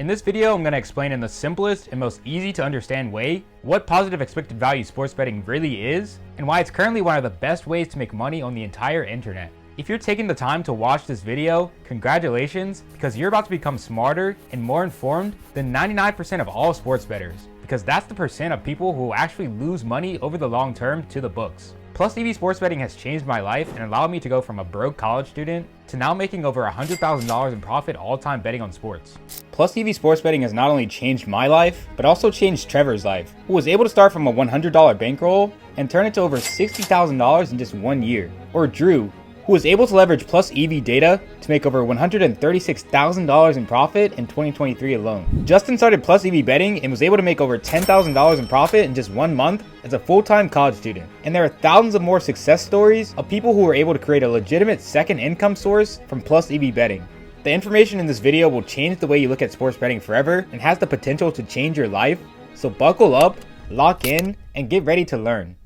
In this video, I'm going to explain in the simplest and most easy to understand way what positive expected value sports betting really is and why it's currently one of the best ways to make money on the entire internet. If you're taking the time to watch this video, congratulations, because you're about to become smarter and more informed than 99% of all sports bettors, because that's the percent of people who will actually lose money over the long term to the books. Plus EV sports betting has changed my life and allowed me to go from a broke college student to now making over $100,000 in profit all time betting on sports. Plus EV sports betting has not only changed my life, but also changed Trevor's life, who was able to start from a $100 bankroll and turn it to over $60,000 in just 1 year. Or Drew, who was able to leverage Plus EV data to make over $136,000 in profit in 2023 alone. Justin started Plus EV betting and was able to make over $10,000 in profit in just 1 month as a full-time college student. And there are thousands of more success stories of people who were able to create a legitimate second income source from Plus EV betting. The information in this video will change the way you look at sports betting forever and has the potential to change your life. So buckle up, lock in, and get ready to learn.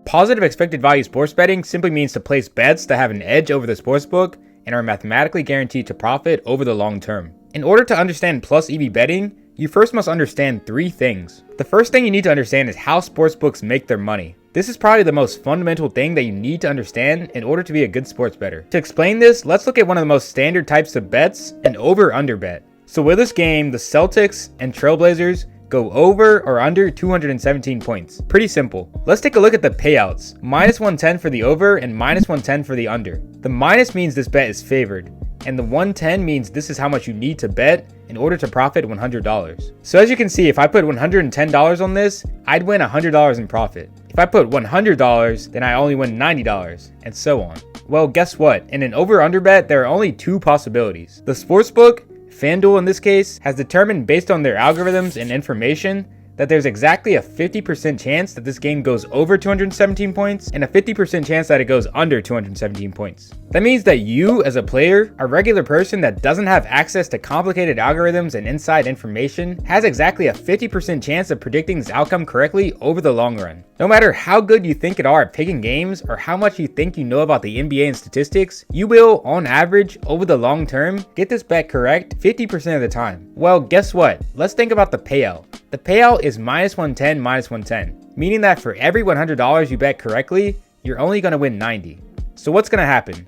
Positive expected value sports betting simply means to place bets that have an edge over the sportsbook and are mathematically guaranteed to profit over the long term. In order to understand Plus EV betting, you first must understand 3 things. The first thing you need to understand is how sportsbooks make their money. This is probably the most fundamental thing that you need to understand in order to be a good sports bettor. To explain this, let's look at one of the most standard types of bets, an over-under bet. So with this game, the Celtics and Trailblazers go over or under 217 points. Pretty simple. Let's take a look at the payouts. Minus 110 for the over and minus 110 for the under. The minus means this bet is favored, and the 110 means this is how much you need to bet in order to profit $100. So as you can see, if I put $110 on this, I'd win $100 in profit. If I put $100, then I only win $90, and so on. Well, guess what? In an over-under bet, there are only 2 possibilities. The sportsbook, FanDuel in this case, has determined based on their algorithms and information that there's exactly a 50% chance that this game goes over 217 points and a 50% chance that it goes under 217 points. That means that you, as a player, a regular person that doesn't have access to complicated algorithms and inside information, has exactly a 50% chance of predicting this outcome correctly over the long run. No matter how good you think it are at picking games or how much you think you know about the NBA and statistics, you will, on average, over the long term, get this bet correct 50% of the time. Well, guess what? Let's think about the payout. The payout is minus 110, minus 110, meaning that for every $100 you bet correctly, you're only going to win 90. So what's going to happen?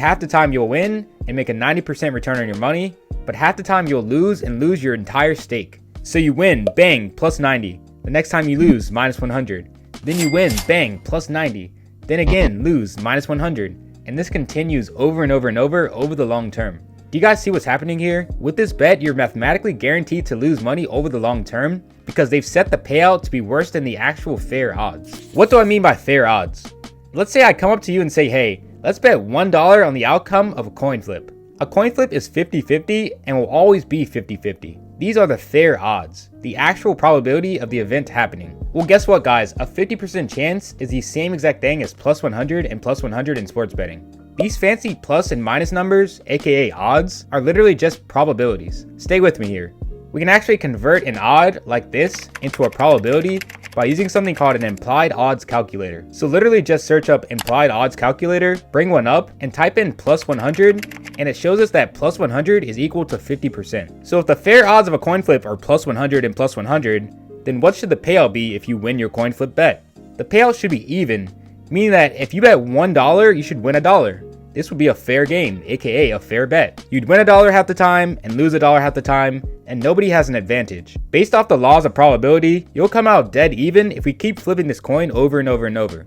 Half the time you'll win and make a 90% return on your money, but half the time you'll lose and lose your entire stake. So you win, bang, plus 90. The next time you lose, minus 100. Then you win, bang, plus 90. Then again, lose, minus 100. And this continues over and over and over the long term. Do you guys see what's happening here? With this bet, you're mathematically guaranteed to lose money over the long term because they've set the payout to be worse than the actual fair odds. What do I mean by fair odds? Let's say I come up to you and say, hey, let's bet $1 on the outcome of a coin flip. A coin flip is 50-50 and will always be 50-50. These are the fair odds, the actual probability of the event happening. Well, guess what, guys? A 50% chance is the same exact thing as plus 100 and plus 100 in sports betting. These fancy plus and minus numbers, aka odds, are literally just probabilities. Stay with me here. We can actually convert an odd like this into a probability by using something called an implied odds calculator. So literally just search up implied odds calculator, bring one up, and type in plus 100, and it shows us that plus 100 is equal to 50%. So if the fair odds of a coin flip are plus 100 and plus 100, then what should the payout be if you win your coin flip bet? The payout should be even, meaning that if you bet $1, you should win $1. This would be a fair game, aka a fair bet. You'd win $1 half the time and lose $1 half the time, and nobody has an advantage. Based off the laws of probability, you'll come out dead even if we keep flipping this coin over and over and over.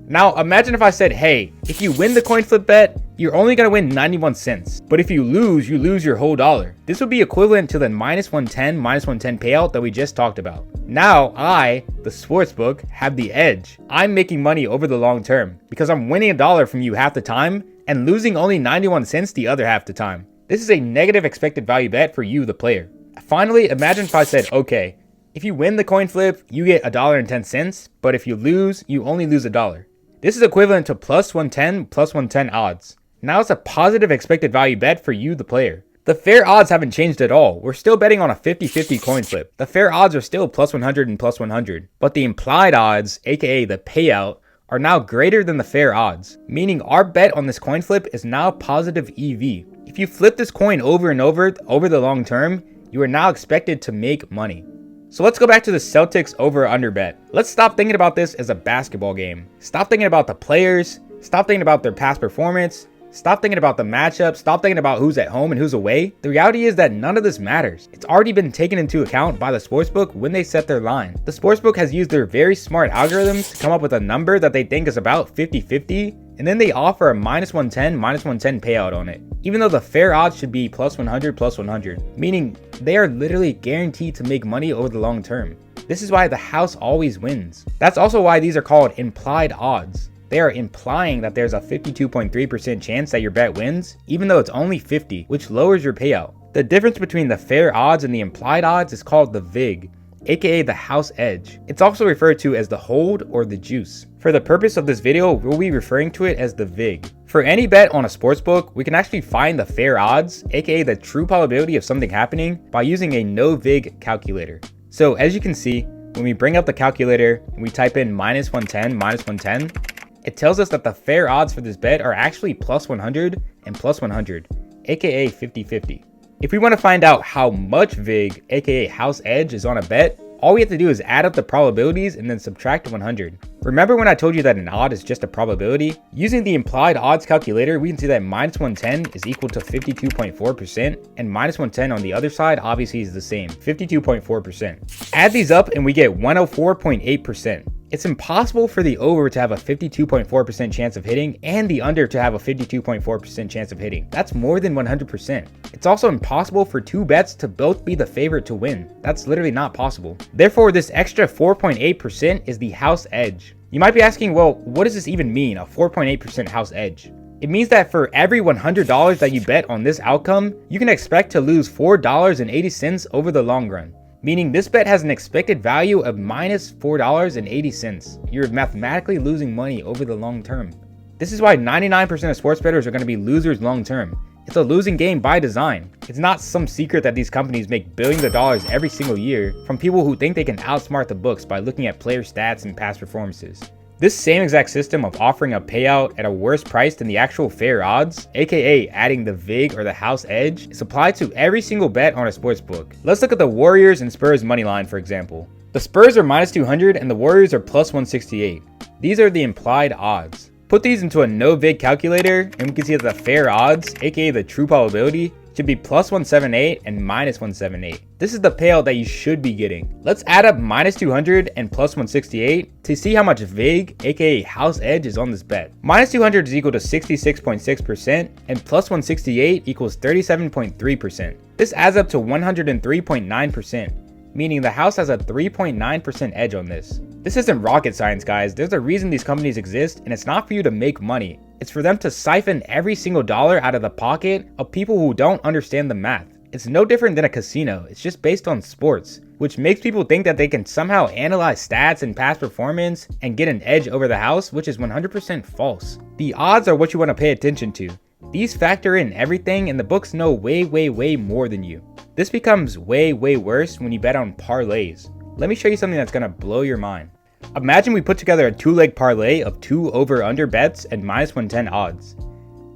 Now imagine if I said, hey, if you win the coin flip bet, you're only going to win 91 cents. But if you lose your whole $1. This would be equivalent to the minus 110, minus 110 payout that we just talked about. Now I, the sportsbook, have the edge. I'm making money over the long term because I'm winning $1 from you half the time and losing only 91 cents the other half the time. This is a negative expected value bet for you, the player. Finally, imagine if I said, okay, if you win the coin flip, you get $1.10, but if you lose, you only lose $1. This is equivalent to plus 110, plus 110 odds. Now it's a positive expected value bet for you, the player. The fair odds haven't changed at all. We're still betting on a 50-50 coin flip. The fair odds are still plus 100 and plus 100, but the implied odds, aka the payout, are now greater than the fair odds, meaning our bet on this coin flip is now positive EV. If you flip this coin over and over the long term, you are now expected to make money. So let's go back to the Celtics over or under bet. Let's stop thinking about this as a basketball game. Stop thinking about the players. Stop thinking about their past performance. Stop thinking about the matchup. Stop thinking about who's at home and who's away. The reality is that none of this matters. It's already been taken into account by the sportsbook when they set their line. The sportsbook has used their very smart algorithms to come up with a number that they think is about 50-50, and then they offer a -110 payout on it, even though the fair odds should be +100, meaning they are literally guaranteed to make money over the long term. This is why the house always wins. That's also why these are called implied odds. They are implying that there's a 52.3% chance that your bet wins, even though it's only 50, which lowers your payout. The difference between the fair odds and the implied odds is called the VIG, aka the house edge. It's also referred to as the hold or the juice. For the purpose of this video, we'll be referring to it as the VIG. For any bet on a sportsbook, we can actually find the fair odds, aka the true probability of something happening, by using a no VIG calculator. So as you can see, when we bring up the calculator and we type in -110, it tells us that the fair odds for this bet are actually +100 and +100, aka 50-50. If we want to find out how much VIG, aka house edge, is on a bet, all we have to do is add up the probabilities and then subtract 100. Remember when I told you that an odd is just a probability? Using the implied odds calculator, we can see that -110 is equal to 52.4%, and -110 on the other side obviously is the same, 52.4%. Add these up and we get 104.8%. It's impossible for the over to have a 52.4% chance of hitting and the under to have a 52.4% chance of hitting. That's more than 100%. It's also impossible for two bets to both be the favorite to win. That's literally not possible. Therefore, this extra 4.8% is the house edge. You might be asking, well, what does this even mean, a 4.8% house edge? It means that for every $100 that you bet on this outcome, you can expect to lose $4.80 over the long run. Meaning this bet has an expected value of -$4.80. You're mathematically losing money over the long term. This is why 99% of sports bettors are going to be losers long term. It's a losing game by design. It's not some secret that these companies make billions of dollars every single year from people who think they can outsmart the books by looking at player stats and past performances. This same exact system of offering a payout at a worse price than the actual fair odds, aka adding the VIG or the house edge, is applied to every single bet on a sportsbook. Let's look at the Warriors and Spurs money line, for example. The Spurs are -200 and the Warriors are +168. These are the implied odds. Put these into a no VIG calculator and we can see that the fair odds, aka the true probability, should be +178 and -178. This is the payout that you should be getting. Let's add up -200 and +168 to see how much VIG, aka house edge, is on this bet. -200 is equal to 66.6% and +168 equals 37.3%. This adds up to 103.9%, meaning the house has a 3.9% edge on this. This isn't rocket science, guys. There's a reason these companies exist, and it's not for you to make money. It's for them to siphon every single dollar out of the pocket of people who don't understand the math. It's no different than a casino. It's just based on sports, which makes people think that they can somehow analyze stats and past performance and get an edge over the house, which is 100% false. The odds are what you want to pay attention to. These factor in everything, and the books know way more than you. This becomes way worse when you bet on parlays. Let me show you something that's gonna blow your mind. Imagine we put together a 2-leg parlay of 2 over-under bets and -110 odds.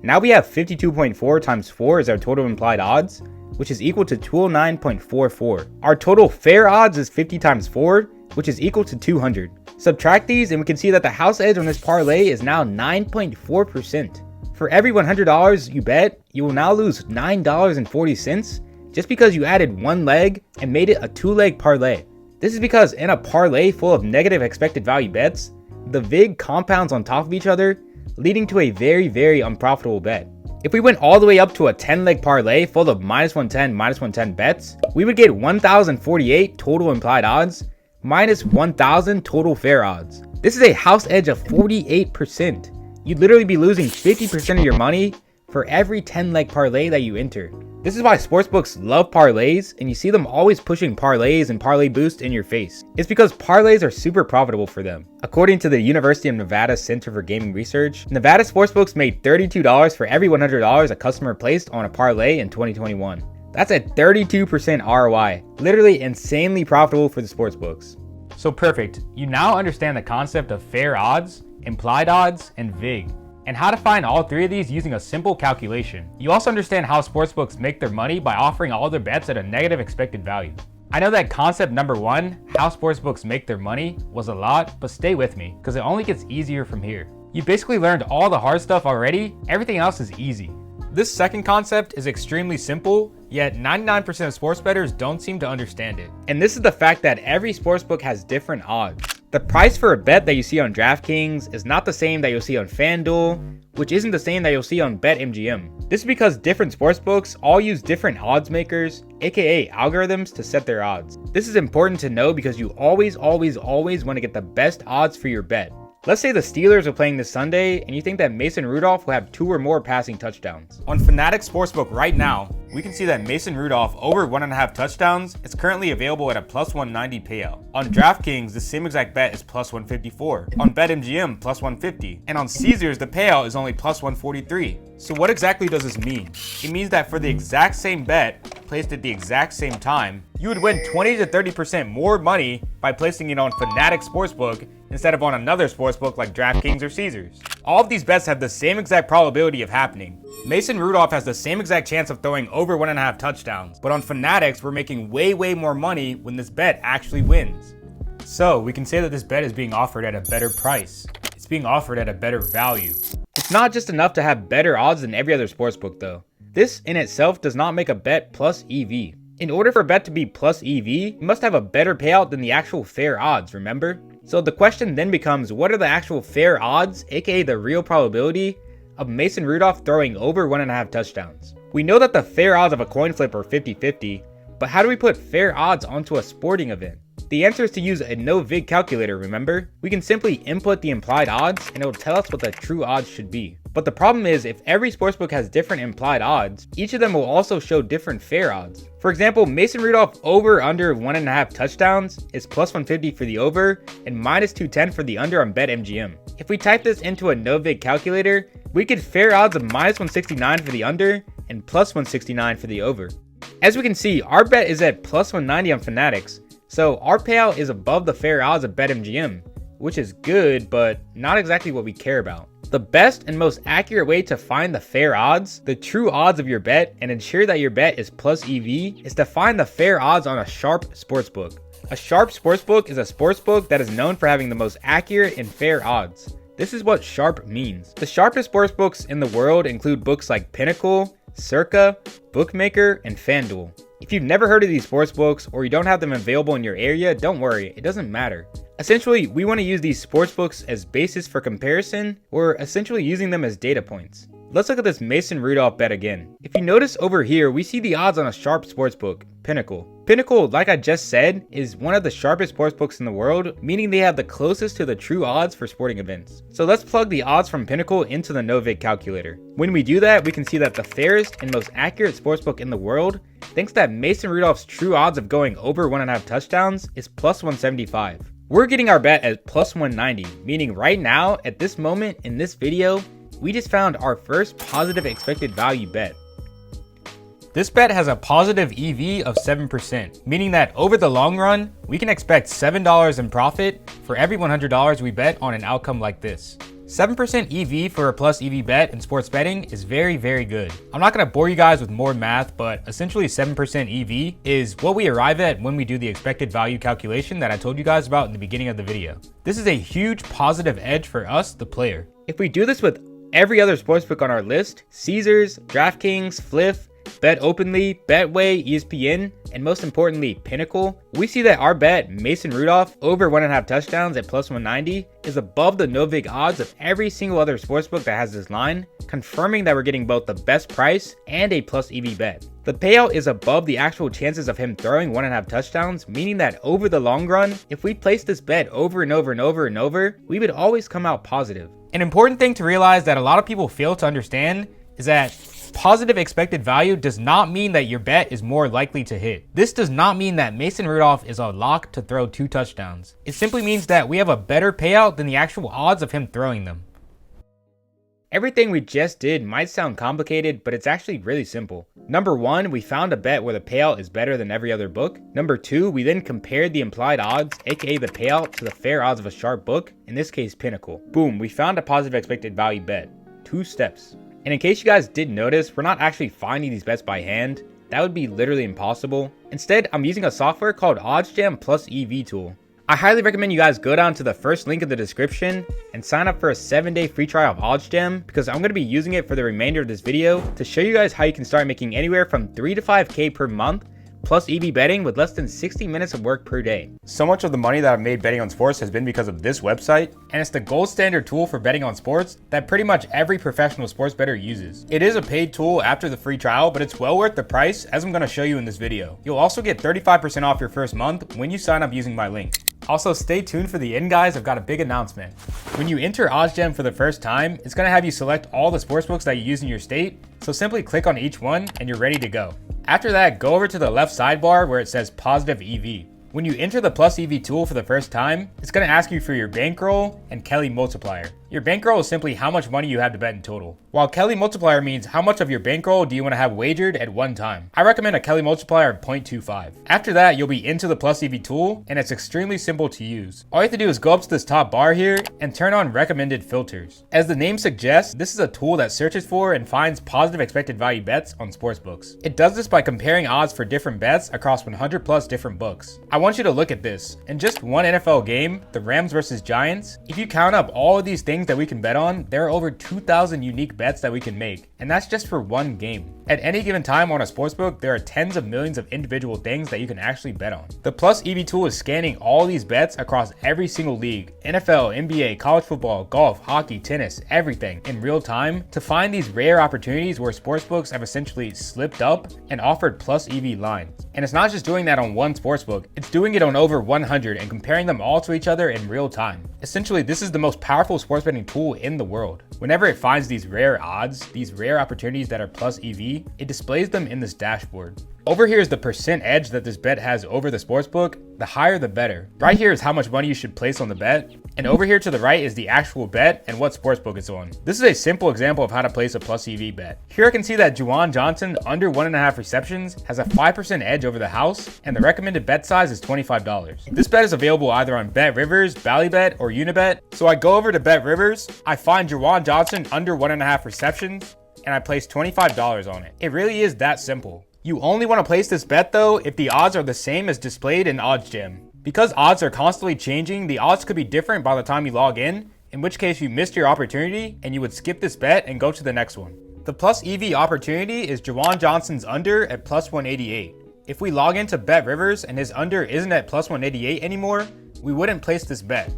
Now we have 52.4 times 4 is our total implied odds, which is equal to 209.44. Our total fair odds is 50 times 4, which is equal to 200. Subtract these and we can see that the house edge on this parlay is now 9.4%. For every $100 you bet, you will now lose $9.40 just because you added one leg and made it a 2-leg parlay. This is because in a parlay full of negative expected value bets, the VIG compounds on top of each other, leading to a very unprofitable bet. If we went all the way up to a 10-leg parlay full of -110 bets, we would get 1,048 total implied odds, -1,000 total fair odds. This is a house edge of 48%. You'd literally be losing 50% of your money for every 10-leg parlay that you enter. This is why sportsbooks love parlays, and you see them always pushing parlays and parlay boost in your face. It's because parlays are super profitable for them. According to the University of Nevada Center for Gaming Research, Nevada sportsbooks made $32 for every $100 a customer placed on a parlay in 2021. That's a 32% ROI, literally insanely profitable for the sportsbooks. So perfect, you now understand the concept of fair odds, implied odds, and VIG. and how to find all three of these using a simple calculation. You also understand how sportsbooks make their money by offering all their bets at a negative expected value. I know that concept number one, how sportsbooks make their money, was a lot, but stay with me, because it only gets easier from here. You basically learned all the hard stuff already, everything else is easy. This second concept is extremely simple, yet 99% of sports bettors don't seem to understand it. And this is the fact that every sportsbook has different odds. The price for a bet that you see on DraftKings is not the same that you'll see on FanDuel, which isn't the same that you'll see on BetMGM. This is because different sportsbooks all use different odds makers, aka algorithms, to set their odds. This is important to know because you always want to get the best odds for your bet. Let's say the Steelers are playing this Sunday and you think that Mason Rudolph will have 2 or more passing touchdowns. On Fanatics Sportsbook right now, we can see that Mason Rudolph over 1.5 touchdowns is currently available at a plus 190 payout. On DraftKings, the same exact bet is plus 154. On BetMGM, plus 150. And on Caesars, the payout is only plus 143. So what exactly does this mean? It means that for the exact same bet, placed at the exact same time, you would win 20 to 30% more money by placing it on Fanatics Sportsbook instead of on another sportsbook like DraftKings or Caesars. All of these bets have the same exact probability of happening. Mason Rudolph has the same exact chance of throwing over 1.5 touchdowns, but on Fanatics, we're making way more money when this bet actually wins. So we can say that this bet is being offered at a better price. It's being offered at a better value. It's not just enough to have better odds than every other sportsbook though. This in itself does not make a bet plus EV. In order for a bet to be plus EV, you must have a better payout than the actual fair odds, remember? So the question then becomes, what are the actual fair odds, aka the real probability, of Mason Rudolph throwing over 1.5 touchdowns? We know that the fair odds of a coin flip are 50-50, but how do we put fair odds onto a sporting event? The answer is to use a no-vig calculator, remember? We can simply input the implied odds and it will tell us what the true odds should be. But the problem is, if every sportsbook has different implied odds, each of them will also show different fair odds. For example, Mason Rudolph over under 1.5 touchdowns is plus 150 for the over and minus 210 for the under on BetMGM. If we type this into a no-vig calculator, we get fair odds of minus 169 for the under and plus 169 for the over. As we can see, our bet is at plus 190 on Fanatics, so our payout is above the fair odds of BetMGM, which is good, but not exactly what we care about. The best and most accurate way to find the fair odds, the true odds of your bet, and ensure that your bet is plus EV is to find the fair odds on a sharp sportsbook. A sharp sportsbook is a sportsbook that is known for having the most accurate and fair odds. This is what sharp means. The sharpest sportsbooks in the world include books like Pinnacle, Circa, Bookmaker, and FanDuel. If you've never heard of these sportsbooks or you don't have them available in your area, don't worry, it doesn't matter. Essentially, we want to use these sportsbooks as basis for comparison, or essentially using them as data points. Let's look at this Mason Rudolph bet again. If you notice over here, we see the odds on a sharp sportsbook, Pinnacle. Pinnacle, like I just said, is one of the sharpest sportsbooks in the world, meaning they have the closest to the true odds for sporting events. So let's plug the odds from Pinnacle into the no-vig calculator. When we do that, we can see that the fairest and most accurate sportsbook in the world thinks that Mason Rudolph's true odds of going over 1.5 touchdowns is plus 175. We're getting our bet at plus 190, meaning right now, at this moment in this video, we just found our first positive expected value bet. This bet has a positive EV of 7%, meaning that over the long run, we can expect $7 in profit for every $100 we bet on an outcome like this. 7% EV for a plus EV bet in sports betting is very good. I'm not going to bore you guys with more math, but essentially 7% EV is what we arrive at when we do the expected value calculation that I told you guys about in the beginning of the video. This is a huge positive edge for us, the player. If we do this with every other sportsbook on our list, Caesars, DraftKings, Fliff, Bet Openly, Betway, ESPN, and most importantly, Pinnacle, we see that our bet, Mason Rudolph, over 1.5 touchdowns at plus 190, is above the no-vig odds of every single other sportsbook that has this line, confirming that we're getting both the best price and a plus EV bet. The payout is above the actual chances of him throwing 1.5 touchdowns, meaning that over the long run, if we place this bet over and over, we would always come out positive. An important thing to realize that a lot of people fail to understand is that positive expected value does not mean that your bet is more likely to hit. This does not mean that Mason Rudolph is a lock to throw 2 touchdowns. It simply means that we have a better payout than the actual odds of him throwing them. Everything we just did might sound complicated, but it's actually really simple. Number 1, we found a bet where the payout is better than every other book. Number 2, we then compared the implied odds, aka the payout, to the fair odds of a sharp book, in this case Pinnacle. Boom, we found a positive expected value bet. 2 steps. And in case you guys didn't notice, we're not actually finding these bets by hand. That would be literally impossible. Instead, I'm using a software called OddsJam EV Tool. I highly recommend you guys go down to the first link in the description and sign up for a 7-day free trial of OddsJam, because I'm going to be using it for the remainder of this video to show you guys how you can start making anywhere from 3 to 5K per month plus EV betting with less than 60 minutes of work per day. So much of the money that I've made betting on sports has been because of this website, and it's the gold standard tool for betting on sports that pretty much every professional sports bettor uses. It is a paid tool after the free trial, but it's well worth the price, as I'm going to show you in this video. You'll also get 35% off your first month when you sign up using my link. Also, stay tuned for the end, guys. I've got a big announcement. When you enter OddsJam for the first time, it's going to have you select all the sportsbooks that you use in your state, so simply click on each one and you're ready to go. After that, go over to the left sidebar where it says Positive EV. When you enter the Plus EV tool for the first time, it's going to ask you for your bankroll and Kelly multiplier. Your bankroll is simply how much money you have to bet in total, while Kelly multiplier means how much of your bankroll do you want to have wagered at one time. I recommend a Kelly multiplier of 0.25. After that, you'll be into the Plus EV tool, and it's extremely simple to use. All you have to do is go up to this top bar here and turn on recommended filters. As the name suggests, this is a tool that searches for and finds positive expected value bets on sportsbooks. It does this by comparing odds for different bets across 100 plus different books. I want you to look at this. In just one NFL game, the Rams versus Giants, if you count up all of these things that we can bet on, there are over 2,000 unique bets that we can make, and that's just for one game. At any given time on a sportsbook, there are tens of millions of individual things that you can actually bet on. The Plus EV tool is scanning all these bets across every single league, NFL, NBA, college football, golf, hockey, tennis, everything in real time to find these rare opportunities where sportsbooks have essentially slipped up and offered Plus EV lines. And it's not just doing that on one sportsbook, it's doing it on over 100 and comparing them all to each other in real time. Essentially, this is the most powerful sports betting tool in the world. Whenever it finds these rare odds, these rare opportunities that are Plus EV, it displays them in this dashboard. Over here is the percent edge that this bet has over the sportsbook. The higher the better. Right here is how much money you should place on the bet. And over here to the right is the actual bet and what sportsbook it's on. This is a simple example of how to place a Plus EV bet. Here I can see that Juwan Johnson under 1.5 receptions has a 5% edge over the house, and the recommended bet size is $25. This bet is available either on Bet Rivers, Ballybet, or Unibet. So I go over to Bet Rivers, I find Juwan Johnson under 1.5 receptions, and I place $25 on it. It really is that simple. You only want to place this bet though if the odds are the same as displayed in OddsJam. Because odds are constantly changing, the odds could be different by the time you log in which case you missed your opportunity and you would skip this bet and go to the next one. The Plus EV opportunity is Juwan Johnson's under at plus 188. If we log into Bet Rivers and his under isn't at plus 188 anymore, we wouldn't place this bet.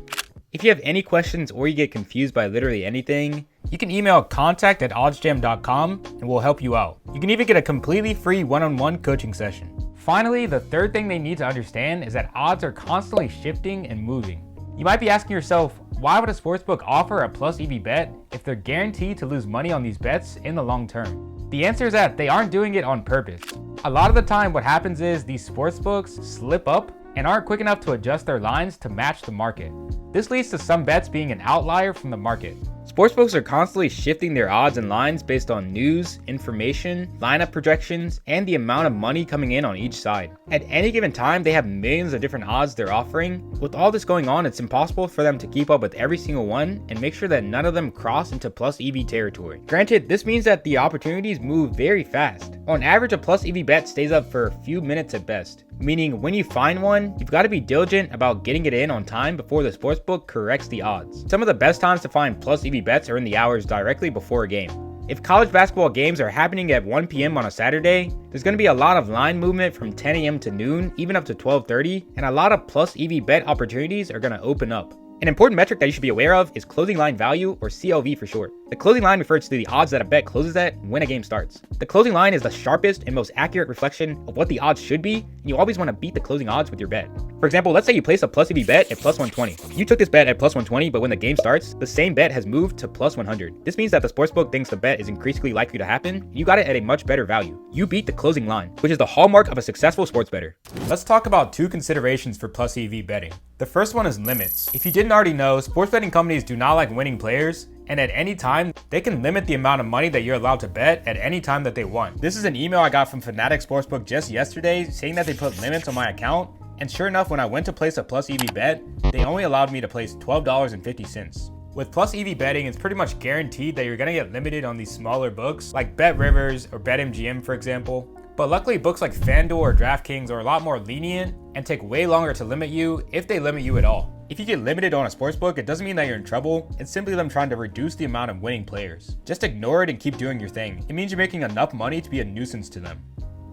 If you have any questions or you get confused by literally anything, you can email contact@oddsjam.com and we'll help you out. You can even get a completely free one-on-one coaching session. Finally, the third thing they need to understand is that odds are constantly shifting and moving. You might be asking yourself, why would a sportsbook offer a Plus EV bet if they're guaranteed to lose money on these bets in the long term? The answer is that they aren't doing it on purpose. A lot of the time what happens is these sportsbooks slip up and aren't quick enough to adjust their lines to match the market. This leads to some bets being an outlier from the market. Sportsbooks are constantly shifting their odds and lines based on news, information, lineup projections, and the amount of money coming in on each side. At any given time, they have millions of different odds they're offering. With all this going on, it's impossible for them to keep up with every single one and make sure that none of them cross into Plus EV territory. Granted, this means that the opportunities move very fast. On average, a Plus EV bet stays up for a few minutes at best. Meaning when you find one, you've got to be diligent about getting it in on time before the sportsbook corrects the odds. Some of the best times to find Plus EV bets are in the hours directly before a game. If college basketball games are happening at 1 p.m. on a Saturday, there's going to be a lot of line movement from 10 a.m. to noon, even up to 12:30, and a lot of Plus EV bet opportunities are going to open up. An important metric that you should be aware of is closing line value, or CLV for short. The closing line refers to the odds that a bet closes at when a game starts. The closing line is the sharpest and most accurate reflection of what the odds should be, and you always want to beat the closing odds with your bet. For example, let's say you place a Plus EV bet at plus 120. You took this bet at plus 120, but when the game starts, the same bet has moved to plus 100. This means that the sportsbook thinks the bet is increasingly likely to happen, and you got it at a much better value. You beat the closing line, which is the hallmark of a successful sports bettor. Let's talk about two considerations for Plus EV betting. The first one is limits. If you didn't already know, sports betting companies do not like winning players, and at any time, they can limit the amount of money that you're allowed to bet at any time that they want. This is an email I got from Fanatic Sportsbook just yesterday saying that they put limits on my account, and sure enough, when I went to place a Plus EV bet, they only allowed me to place $12.50. With plus EV betting, it's pretty much guaranteed that you're gonna get limited on these smaller books like BetRivers or BetMGM, for example. But luckily, books like FanDuel or DraftKings are a lot more lenient and take way longer to limit you, if they limit you at all. If you get limited on a sportsbook, it doesn't mean that you're in trouble. It's simply them trying to reduce the amount of winning players. Just ignore it and keep doing your thing. It means you're making enough money to be a nuisance to them.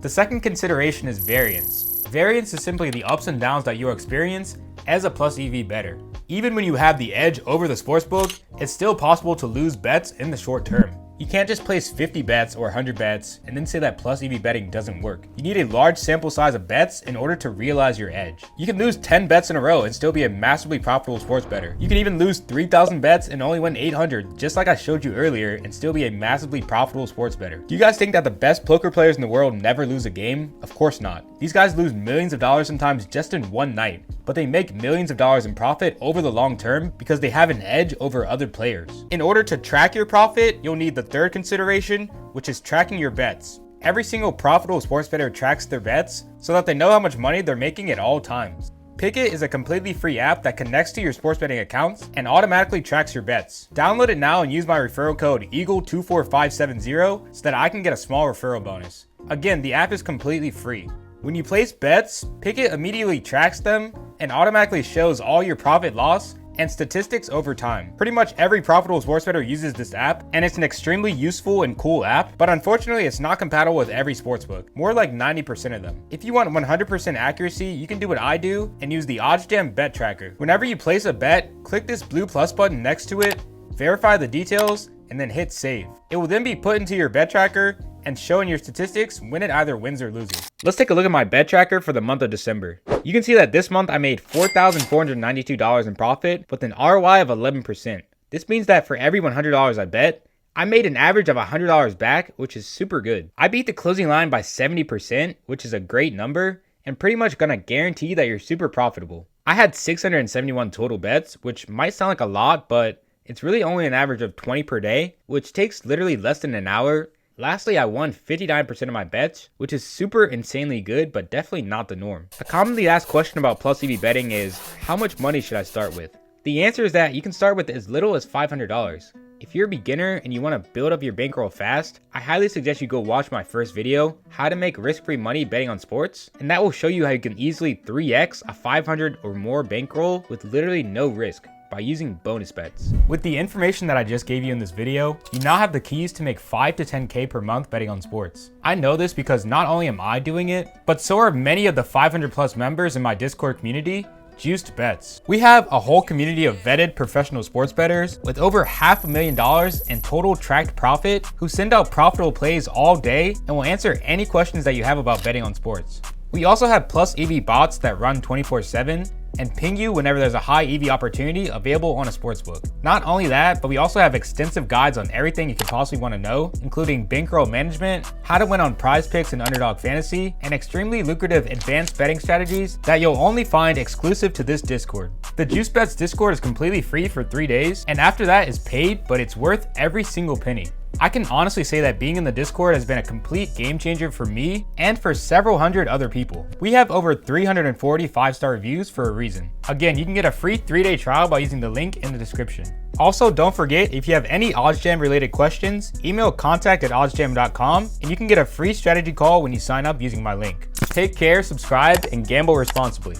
The second consideration is variance. Variance is simply the ups and downs that you'll experience as a plus EV bettor. Even when you have the edge over the sportsbook, it's still possible to lose bets in the short term. You can't just place 50 bets or 100 bets and then say that plus EV betting doesn't work. You need a large sample size of bets in order to realize your edge. You can lose 10 bets in a row and still be a massively profitable sports bettor. You can even lose 3,000 bets and only win 800, just like I showed you earlier, and still be a massively profitable sports bettor. Do you guys think that the best poker players in the world never lose a game? Of course not. These guys lose millions of dollars sometimes just in one night, but they make millions of dollars in profit over the long term because they have an edge over other players. In order to track your profit, you'll need the third consideration, which is tracking your bets. Every single profitable sports bettor tracks their bets so that they know how much money they're making at all times. Pikkit is a completely free app that connects to your sports betting accounts and automatically tracks your bets. Download it now and use my referral code EAGLE24570 so that I can get a small referral bonus. Again, the app is completely free. When you place bets, Pikkit immediately tracks them and automatically shows all your profit loss and statistics over time. Pretty much every profitable sports bettor uses this app, and it's an extremely useful and cool app, but unfortunately it's not compatible with every sportsbook, more like 90% of them. If you want 100% accuracy, you can do what I do and use the OddsJam bet tracker. Whenever you place a bet, click this blue plus button next to it, verify the details, and then hit save. It will then be put into your bet tracker and show in your statistics when it either wins or loses. Let's take a look at my bet tracker for the month of December. You can see that this month I made $4,492 in profit with an ROI of 11%. This means that for every $100 I bet, I made an average of $100 back, which is super good. I beat the closing line by 70%, which is a great number, and pretty much gonna guarantee that you're super profitable. I had 671 total bets, which might sound like a lot, but it's really only an average of 20 per day, which takes literally less than an hour. Lastly, I won 59% of my bets, which is super insanely good, but definitely not the norm. A commonly asked question about plus EV betting is, how much money should I start with? The answer is that you can start with as little as $500. If you're a beginner and you want to build up your bankroll fast, I highly suggest you go watch my first video, how to make risk-free money betting on sports, and that will show you how you can easily 3x a 500 or more bankroll with literally no risk by using bonus bets. With the information that I just gave you in this video, you now have the keys to make 5 to 10K per month betting on sports. I know this because not only am I doing it, but so are many of the 500 plus members in my Discord community, Juiced Bets. We have a whole community of vetted professional sports bettors with over $500,000 in total tracked profit who send out profitable plays all day and will answer any questions that you have about betting on sports. We also have plus EV bots that run 24/7 and ping you whenever there's a high EV opportunity available on a sportsbook. Not only that, but we also have extensive guides on everything you could possibly want to know, including bankroll management, how to win on prize picks and underdog fantasy, and extremely lucrative advanced betting strategies that you'll only find exclusive to this Discord. The Juiced Bets Discord is completely free for 3 days, and after that is paid, but it's worth every single penny. I can honestly say that being in the Discord has been a complete game changer for me and for several hundred other people. We have over 340 5-star reviews for a reason. Again, you can get a free 3-day trial by using the link in the description. Also, don't forget, if you have any OddsJam related questions, email contact@oddsjam.com and you can get a free strategy call when you sign up using my link. Take care, subscribe, and gamble responsibly.